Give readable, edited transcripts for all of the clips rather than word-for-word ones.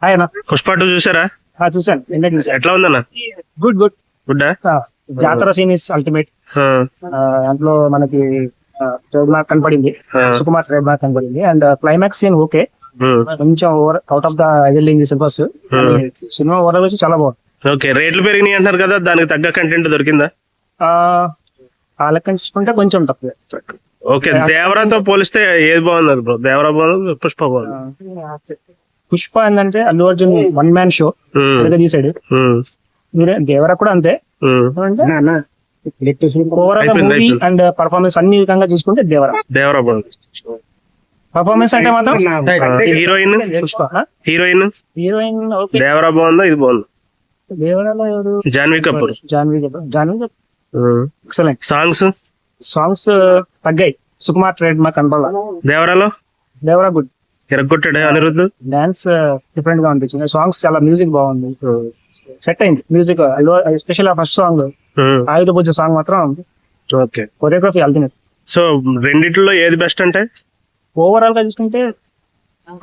Hi అన్న. పుష్ప 2 చూసారా? చూసాను, నిన్న చూసాను. ఎట్లా ఉందన్న? Good good. గుడ్. జాతర సీన్ ఇస్ అల్టిమేట్. అందులో మనకి ట్రేడ్ మార్క్ కనపడింది, సుకుమార్ ట్రేడ్ మార్క్ కనపడింది. అండ్ క్లైమాక్స్ సీన్ ఓకే, కొంచెం out of the ideal syllabus. Cinema overall వచ్చి చాలా బాగుంది. ఓకే, రేట్లు పెరిగినాయి అంటారు కదా, దానికి తగ్గ కంటెంట్ దొరికిందా? ఆ లెక్కన చూసుకుంటే కొంచెం తక్కువే. ఓకే, దేవరాతో పోలిస్తే ఏది బాగుంది బ్రో? దేవరా బాగుంది, పుష్ప బాగుంది? పుష్ప ఏంటంటే Allu Arjun one man show తీసాడు. దేవరా కూడా అంతే. ఓవరాల్ మూవీ అండ్ పర్ఫార్మెన్స్ అన్ని విధంగా చూసుకుంటే దేవరా బాగుంది. పర్ఫార్మెన్స్ అంటే మాత్రం హీరోయిన్ హీరోయిన్ హీరోయిన్ దేవరా బాగుందా, ఇది బాగుంది? దేవరాలో ఎవరు? జాన్వీ కపూర్. ఎక్సలెంట్. సాంగ్స్ తగ్గాయి, సుకుమార్ ట్రేడ్ మార్క్ కనపడాల. దేవరా గుడ్, ఎరగొట్టాడు అనిరుద్ధ్. డాన్స్ డిఫరెంట్ గా అనిపించింది. సాంగ్స్ చాలా మ్యూజిక్ బాగుంది, సెట్ అయింది music. Special first song Ayudha Puja song మాత్రం ఓకే, కొరియోగ్రఫీ అల్టిమేట్. సో రెండిట్లో ఏది బెస్ట్ అంటే? ఓవరాల్ గా చూసుకుంటే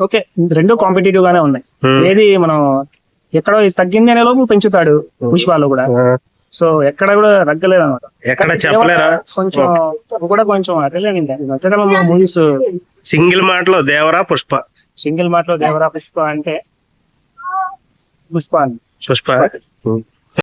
ఓకే, రెండు కాంపిటేటివ్ గానే ఉన్నాయి. ఏది మనం ఎక్కడో తగ్గింది అనే లోపు పెంచుతాడు పుష్పాలో కూడా. సో ఎక్కడ కూడా తగ్గలేదు అనమాట, ఎక్కడ చెప్పలేరా? కొంచెం అటలేదండి మధ్యకాలంలో మూవీస్. సింగిల్ మాటలో దేవరా పుష్ప అంటే పుష్ప పుష్ప